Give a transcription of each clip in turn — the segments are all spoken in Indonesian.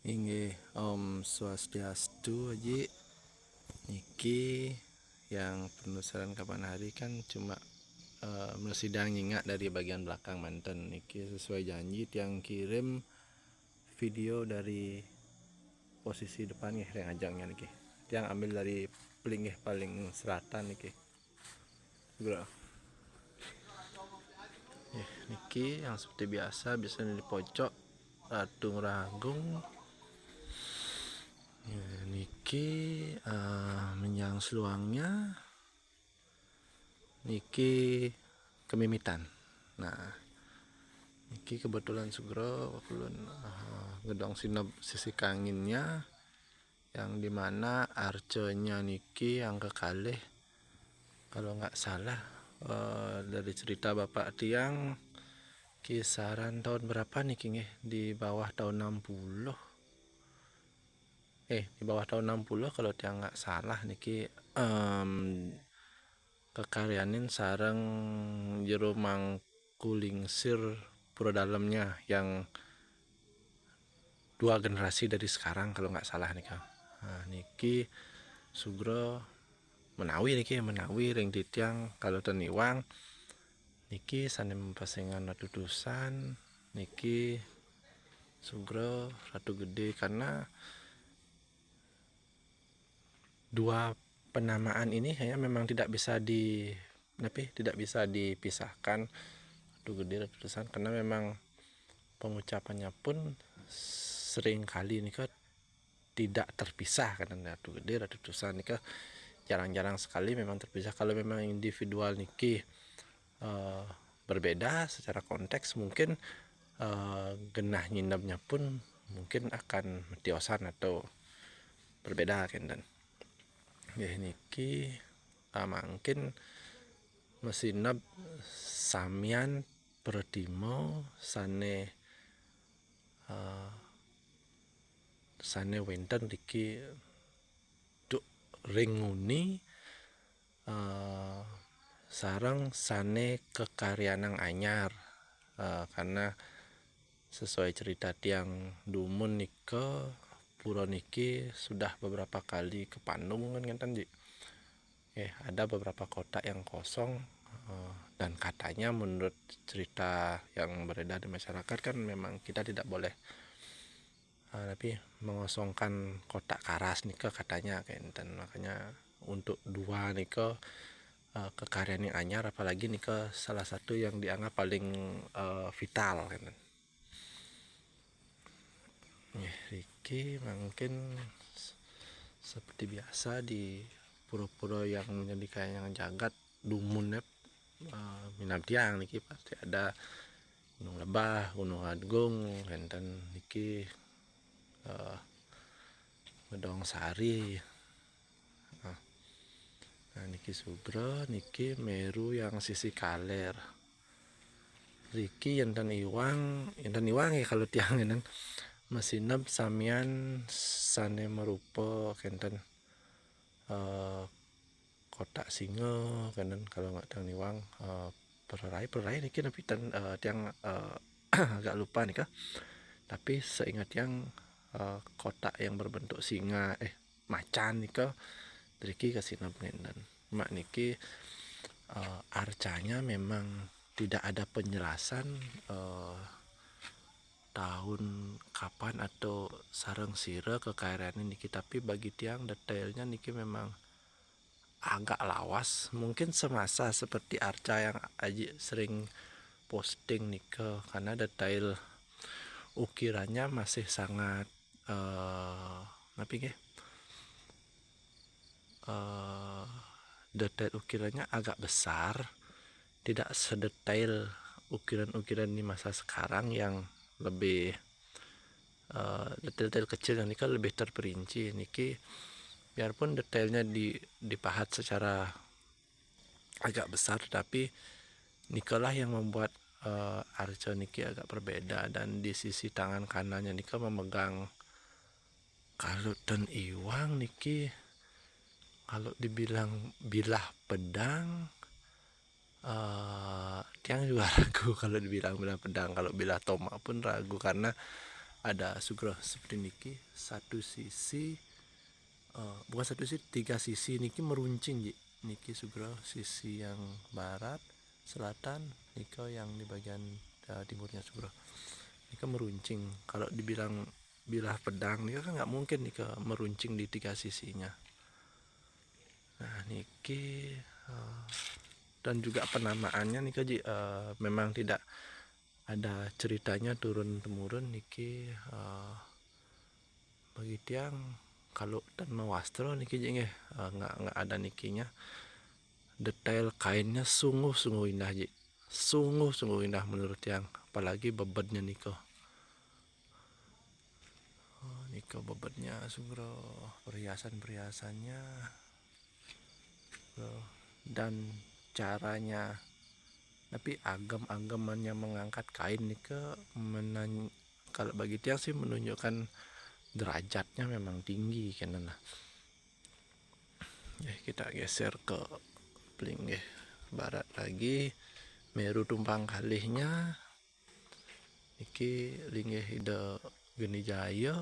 Inggih Om Swastiastu Haji. Niki yang penulisan kapan hari kan cuma mesidang nyingak dari bagian belakang manten. Niki sesuai janji tiang kirim video dari posisi depan nih yang ajangnya niki. Tiang ambil dari paling selatan niki. Bro. Niki yang seperti biasa bisa di pojok Ratung Ragung. Ya, niki menyang seluangnya niki kemimitan. Nah, niki kebetulan sugro kulun gedong sinep sisi kanginnya yang dimana arcenya niki yang kekalih kalau nggak salah dari cerita bapak tiang kisaran tahun berapa niki nggih di bawah tahun 60 di bawah tahun 60 kalau tiang nggak salah niki kekaryanin sareng jero mangkulingsir pura dalamnya yang 2 generasi dari sekarang kalau nggak salah nih kan. Nah, niki sugro menawi ring titiang kalau teniwang niki sane mempasengan ratu tusan niki sugro ratu gede karena dua penamaan ini hanya memang tidak bisa dipisahkan ratu gede ratu tusan karena memang pengucapannya pun sering kali nih tidak terpisah karena ratu gede ratu tusan nih jarang-jarang sekali memang terpisah. Kalau memang individual niki berbeda secara konteks mungkin genah nyindapnya pun mungkin akan metiosan atau berbeda kenten. Ya niki mungkin mesinap samian pertimo sane wenten niki duk ringuni sarang sane kekaryanang anyar karena sesuai cerita tiang dumun nika pura niki sudah beberapa kali ke Pandung kan ngenten ada beberapa kotak yang kosong dan katanya menurut cerita yang beredar di masyarakat kan memang kita tidak boleh tapi mengosongkan kotak karas nika katanya kenten. Makanya untuk dua nika kekaryan yang anyar apalagi nika salah satu yang dianggap paling vital kan. Riki mungkin seperti biasa di pura-pura yang menjadi kayak yang jagat dumun minap tiang niki pasti ada Gunung Lebah, Gunung Agung, enten niki Gedong Sari. Nah, niki sugro niki Meru yang sisi kaler. Riki enten iwang ya kalau tiang enten mesinep samian sane merupa kenten kotak singa kenten kalau nggak tiang iwang perai niki tapi tiang agak lupa nih kah. Tapi seingat yang kotak yang berbentuk singa macan nika Riki kesinep ngenten. Mak niki arcanya memang tidak ada penjelasan tahun kapan atau sareng sira kekayaan niki, tapi bagi tiang detailnya niki memang agak lawas, mungkin semasa seperti arca yang Aji sering posting nika karena detail ukirannya masih sangat detail ukirannya agak besar, tidak sedetail ukiran-ukiran di masa sekarang yang lebih detail-detail kecil yang niki lebih terperinci. Niki biarpun detailnya dipahat secara agak besar, tapi nikalah yang membuat arca niki agak berbeda. Dan di sisi tangan kanannya nika memegang kalau dan iwang niki kalau dibilang bilah pedang tiang juga ragu kalau dibilang bilah pedang, kalau bilah tomak pun ragu karena ada sugro seperti niki satu sisi, bukan satu sisi, tiga sisi niki meruncing ji. Niki sugro sisi yang barat, selatan, niko yang di bagian timurnya sugro. Niko meruncing. Kalau dibilang bilah pedang niko kan nggak mungkin niko meruncing di tiga sisinya. Nah niki dan juga penamaannya niko ji memang tidak ada ceritanya turun temurun niki bagi tiang kalau Dharma Wastro niki ji nggak ada nikinya. Detail kainnya sungguh indah ji, sungguh indah menurut tiang, apalagi bebetnya niko. Niko bebetnya sugro, perhiasannya dan caranya, tapi agam-agamannya mengangkat kain niko kalau bagi tiang sih menunjukkan derajatnya memang tinggi kan lah. Kita geser ke Plinggih barat lagi, Meru tumpang kalihnya iki linggih ida Geni Jaya,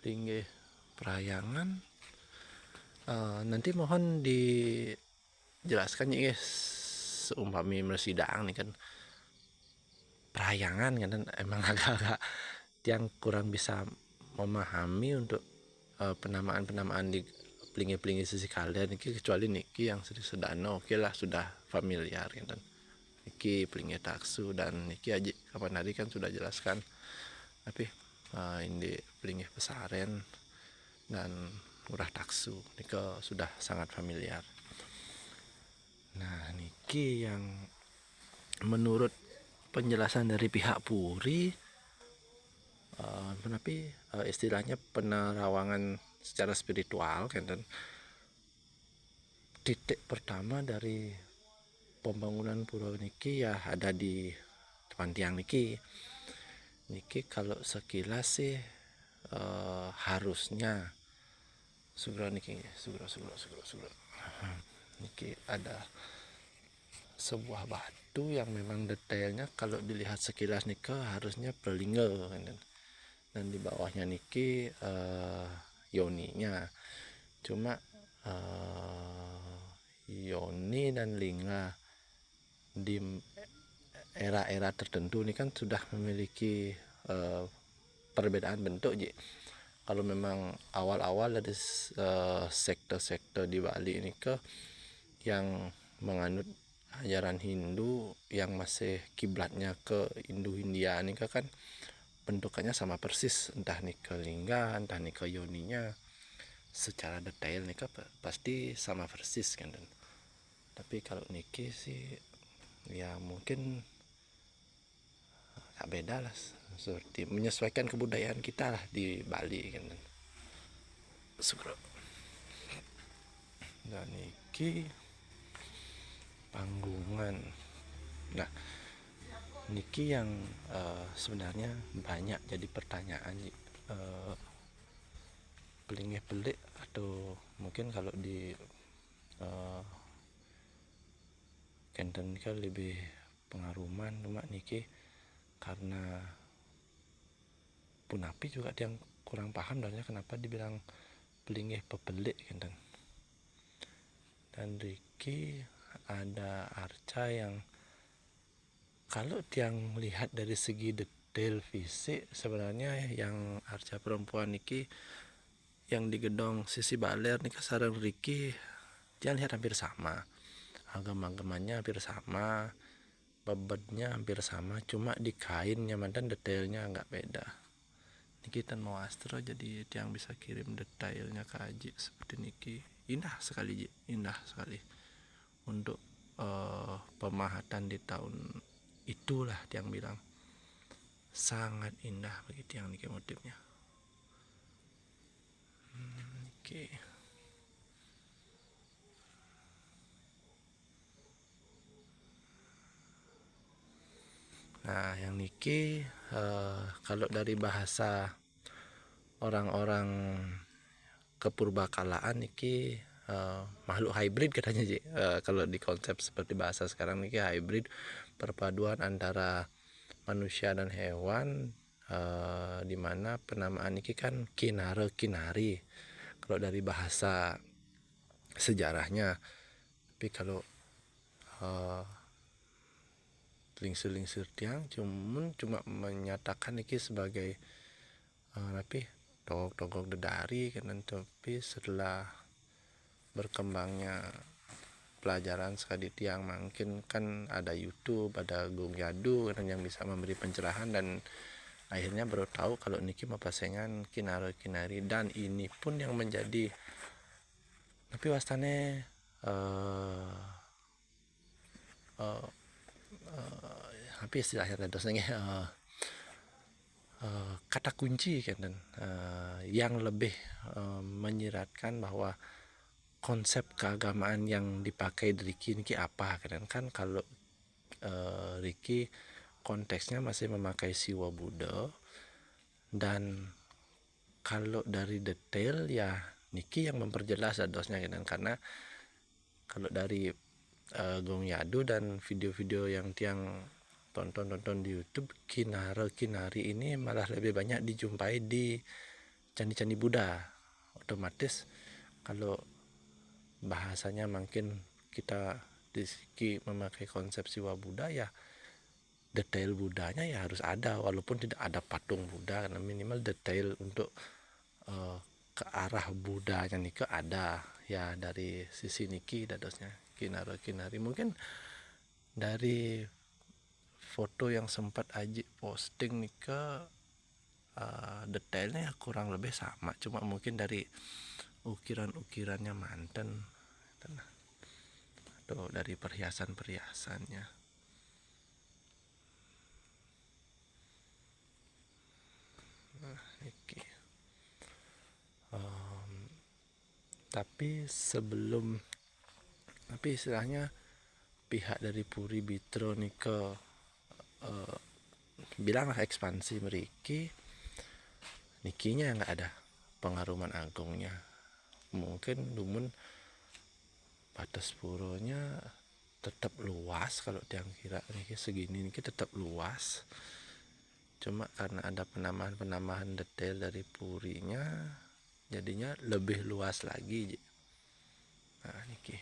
linggih Perayangan. Nanti mohon dijelaskan ya guys, seumpami mersidang nih kan Perayangan kan emang agak-agak yang kurang bisa memahami untuk penamaan di pelingi-pelingi sisi kalian ini, kecuali niki yang Sri Sedano oke lah sudah familiar kan. Niki pelingi taksu dan niki aja kapan hari kan sudah jelaskan, tapi ini pelingi pesaren dan murah taksu niki sudah sangat familiar. Nah niki yang menurut penjelasan dari pihak Puri, tapi istilahnya penerawangan secara spiritual kan, dan titik pertama dari pembangunan pura niki ya ada di depan tiang niki kalau sekilas sih harusnya sugro niki sugro niki ada sebuah batu yang memang detailnya kalau dilihat sekilas niki harusnya pelingga kan, dan di bawahnya niki yoninya, cuma yoni dan lingga di era-era tertentu ini kan sudah memiliki perbedaan bentuk ji. Kalau memang awal-awal dari sekte-sekte di Bali ini yang menganut ajaran Hindu yang masih kiblatnya ke Hindu-Hindia ini kan bentukannya sama persis, entah nih ke lingga, entah nih ke yoninya, secara detail nih pasti sama persis kan. Tapi kalau niki sih ya mungkin tak beda lah, seperti menyesuaikan kebudayaan kita lah di Bali kan. Sugro. Dan niki panggungan. Nah niki yang sebenarnya banyak jadi pertanyaan pelingih pelik, atau mungkin kalau di Kenten kan lebih pengaruman, cuma niki karena Punapi juga dia kurang paham dan kenapa dibilang pelingih pebelik kan. Dan Riki ada arca yang kalau tiang lihat dari segi detail fisik sebenarnya yang arca perempuan niki yang di gedong sisi baler nih sarang Riki dia lihat hampir sama, agam-agamannya hampir sama, bebetnya hampir sama, cuma di kainnya dan detailnya nggak beda. Niki Dharma Wastro jadi yang bisa kirim detailnya ke Aji seperti niki, indah sekali Ji, indah sekali untuk pemahatan di tahun itulah yang bilang sangat indah bagi tiang niki motifnya. Niki nah yang niki kalau dari bahasa orang-orang kepurbakalaan niki makhluk hybrid katanya Ji. Kalau di konsep seperti bahasa sekarang niki hybrid, perpaduan antara manusia dan hewan, Dimana penamaan ini kan kinara kinari kalau dari bahasa sejarahnya, tapi kalau lingsir-lingsir tiang cuma menyatakan ini sebagai tapi togok dedari kan, tapi setelah berkembangnya pelajaran sekali tiang mungkin kan ada YouTube, ada Gong Yadu kan yang bisa memberi pencerahan, dan akhirnya baru tahu kalau niki mapasengan kinara kinari, dan ini pun yang menjadi tapi wastane tapi istilahnya dosanya kata kunci kan, dan yang lebih menyiratkan bahwa konsep keagamaan yang dipakai Riki ini apa kan kalau Riki konteksnya masih memakai siwa Buddha, dan kalau dari detail ya Niki yang memperjelas dosnya kan, karena kalau dari Gong Yadu dan video-video yang tiang tonton di YouTube, kinara kinari ini malah lebih banyak dijumpai di candi-candi Buddha. Otomatis kalau bahasanya mungkin kita di sini memakai konsep siwa Buddha, ya detail Budanya ya harus ada, walaupun tidak ada patung Buddha, karena minimal detail untuk ke arah Budanya nih ke ada ya. Dari sisi niki dadosnya kinara kinari, mungkin dari foto yang sempat Aji posting nih ke detailnya kurang lebih sama, cuma mungkin dari ukiran-ukirannya manten atau dari perhiasan-perhiasannya. Niki. Tapi sebelum, tapi istilahnya pihak dari Puri Bitro nih ke bilanglah ekspansi meriki nikinya nggak ada pengaruman agungnya. Mungkin dumun batas puronya tetap luas, kalau tiang kira niki segini niki tetap luas, cuma karena ada penambahan detail dari purinya jadinya lebih luas lagi. Nah niki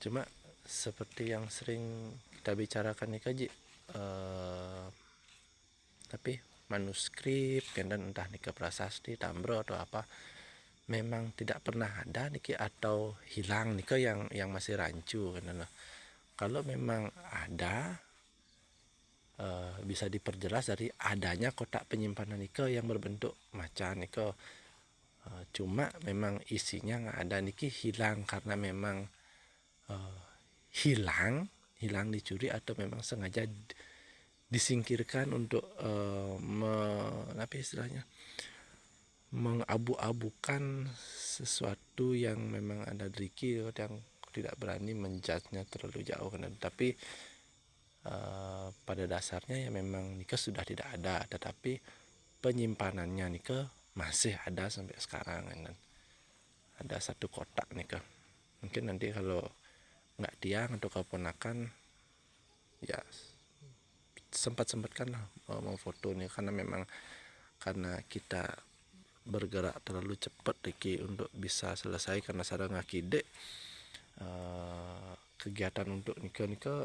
cuma seperti yang sering kita bicarakan nih Kaji, tapi manuskrip dan entah nih ke prasasti tambro atau apa memang tidak pernah ada niki atau hilang nih ke yang masih rancu kan. Kalau memang ada bisa diperjelas dari adanya kotak penyimpanan nike yang berbentuk macan nike, cuma memang isinya nggak ada niki hilang karena memang hilang dicuri atau memang sengaja disingkirkan untuk apa istilahnya mengabu-abukan sesuatu yang memang ada di Riki, yang tidak berani menjudge-nya terlalu jauh kan. Tapi pada dasarnya ya memang Nika sudah tidak ada, tetapi penyimpanannya Nika masih ada sampai sekarang kan. Ada satu kotak Nika, mungkin nanti kalau nggak tiang atau keponakan ya sempat-sempatkan lah mau foto nih, karena memang karena kita bergerak terlalu cepat Riki untuk bisa selesai, karena sarang ngakide kegiatan untuk Nika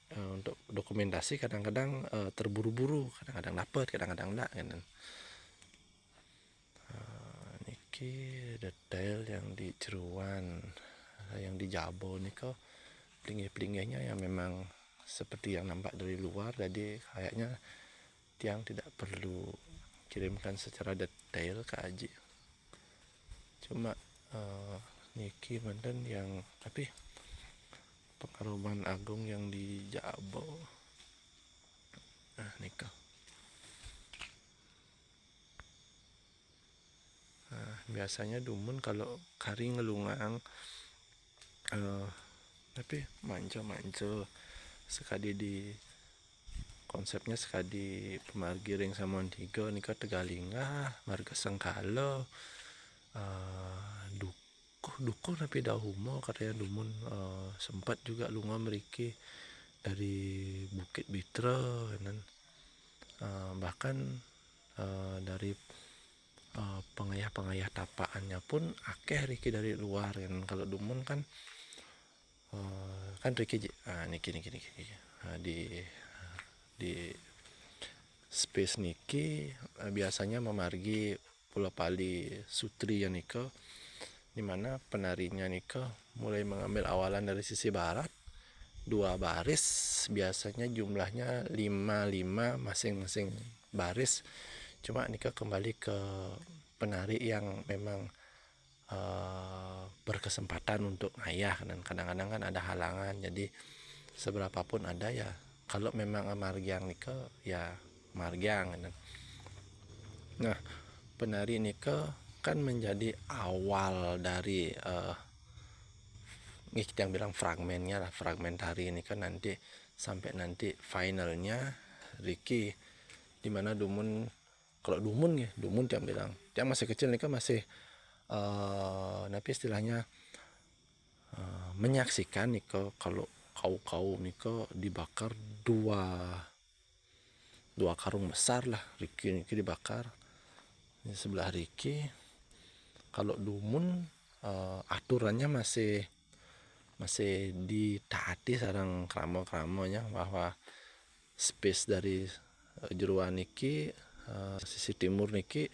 untuk dokumentasi kadang-kadang terburu-buru, kadang-kadang dapat kadang-kadang enggak kan. Niki detail yang di Jeruan, yang di Jabo Nika pelinggih-pelinggihnya yang memang seperti yang nampak dari luar, jadi kayaknya tiang tidak perlu kirimkan secara detail ke Aji. Cuma niki mantan yang tapi pengaruman agung yang di Jabo. Nah nikah. Nah, biasanya dumun kalau kari ngelungang tapi manco sekali di konsepnya sekali pemargiring sama tiga nikah Tegalingah marga Sengkalo duko tapi dahumo katanya dumun sempat juga lunga meriki dari Bukit Bitra kan. bahkan dari pengayah-pengayah tapaannya pun akeh Riki dari luar kan. Kalau Dumun kan kan Riki niki di space niki biasanya memargi Pulau Pali Sutri ya niko, dimana penarinya niko mulai mengambil awalan dari sisi barat, 2 baris, biasanya jumlahnya 5 masing-masing baris. Cuma niko kembali ke penari yang memang berkesempatan untuk ngayah, dan kadang-kadang kan ada halangan, jadi seberapapun ada ya kalau memang margiang niko ya margiang. Nah, penari niko kan menjadi awal dari kita yang bilang fragmennya lah, fragmen tari ini kan nanti sampai nanti finalnya Riki, dimana Dumun, kalau Dumun yang bilang dia masih kecil nih kan, masih tapi istilahnya menyaksikan niko kalau kau niko dibakar dua karung besar lah. Riki dibakar di sebelah Riki. Kalau Dumun aturannya masih ditaati sarang kramo-kramonya, bahwa space dari jeruan niki sisi timur niki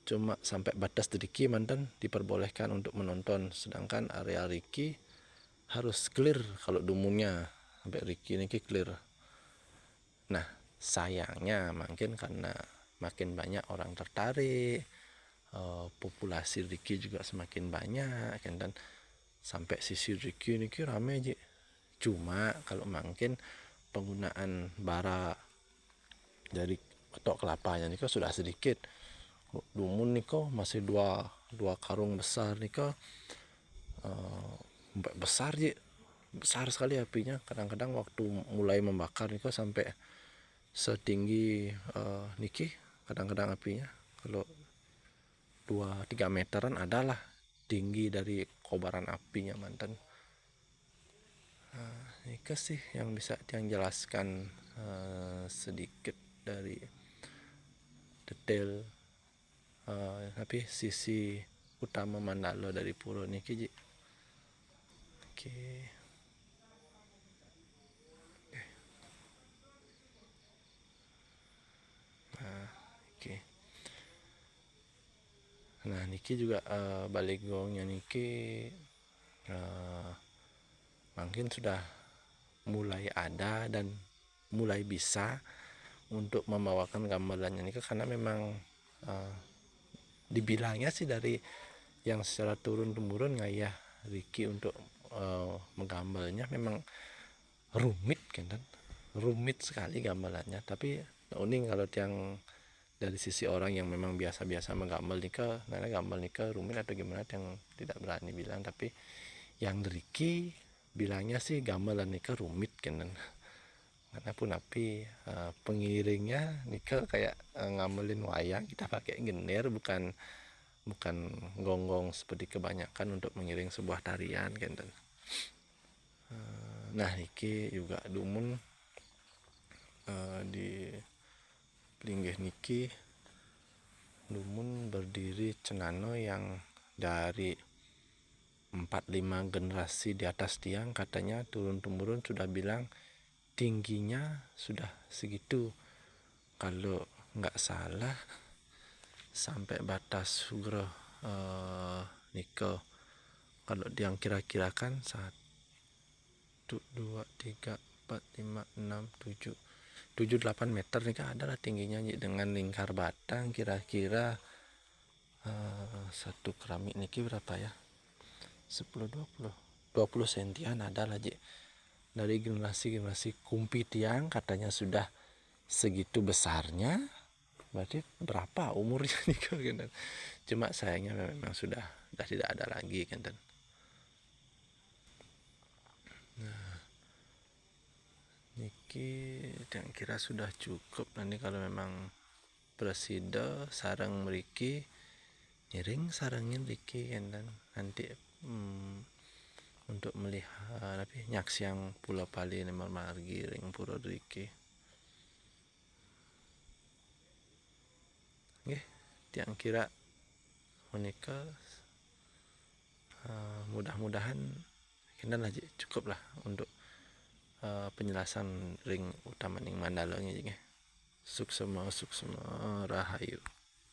cuma sampai batas Riki mantan diperbolehkan untuk menonton, sedangkan area Riki harus clear kalau Dumunnya sampai Riki niki clear. Nah, sayangnya mungkin karena makin banyak orang tertarik, populasi Riki juga semakin banyak kan, dan sampai sisi Riki niki rame aja. Cuma kalau mungkin penggunaan bara dari ketok kelapanya niko sudah sedikit. Dumun niko masih dua karung besar niko besar aja, besar sekali apinya. Kadang-kadang waktu mulai membakar niko sampai setinggi niki, kadang-kadang apinya kalau 2-3 meteran adalah tinggi dari kobaran apinya mantan. Ini sih yang bisa yang jelaskan sedikit dari detail tapi sisi utama Mandalo dari pura niki ji. Oke. Nah, niki juga balik gongnya niki mungkin sudah mulai ada dan mulai bisa untuk membawakan gamelannya niki, karena memang dibilangnya sih dari yang secara turun-temurun ngayah Riki untuk menggambalnya memang rumit kan, rumit sekali gamelannya. Tapi uning kalau yang dari sisi orang yang memang biasa-biasa menggambal nikah, karena gambal nikah rumit atau gimana yang tidak berani bilang, tapi yang Riki bilangnya sih gamelan nikah rumit kan. Karena pun tapi pengiringnya nikah kayak ngamelin wayang, kita pakai gener, bukan gonggong seperti kebanyakan untuk mengiring sebuah tarian kan. Nah, niki juga Dumun di linggih niki Dumun berdiri cenano yang dari 4-5 generasi di atas tiang, katanya turun-temurun sudah bilang tingginya sudah segitu. Kalau nggak salah sampai batas sugro niko, kalau yang kira-kirakan 1, 2, 3, 4, 5, 6, 7, 8 meter nih kan adalah tingginya, dengan lingkar batang kira-kira satu keramik niki berapa ya, 10-20 sentian ada lah ji. Dari generasi kumpi tiang katanya sudah segitu besarnya, berarti berapa umurnya nih kan. Cuma sayangnya memang sudah tidak ada lagi kan. Nah, niki yang kira sudah cukup. Nanti kalau memang presida sarang meriki ngiring sarangin Riki kan, dan nanti untuk melihat tapi nyaksi yang Pulau Pali nomor margi ring pura Riki. tiang kira menika mudah-mudahan kena lah cukup lah untuk penjelasan ring utama ning Mandala nya. Suksema rahayu.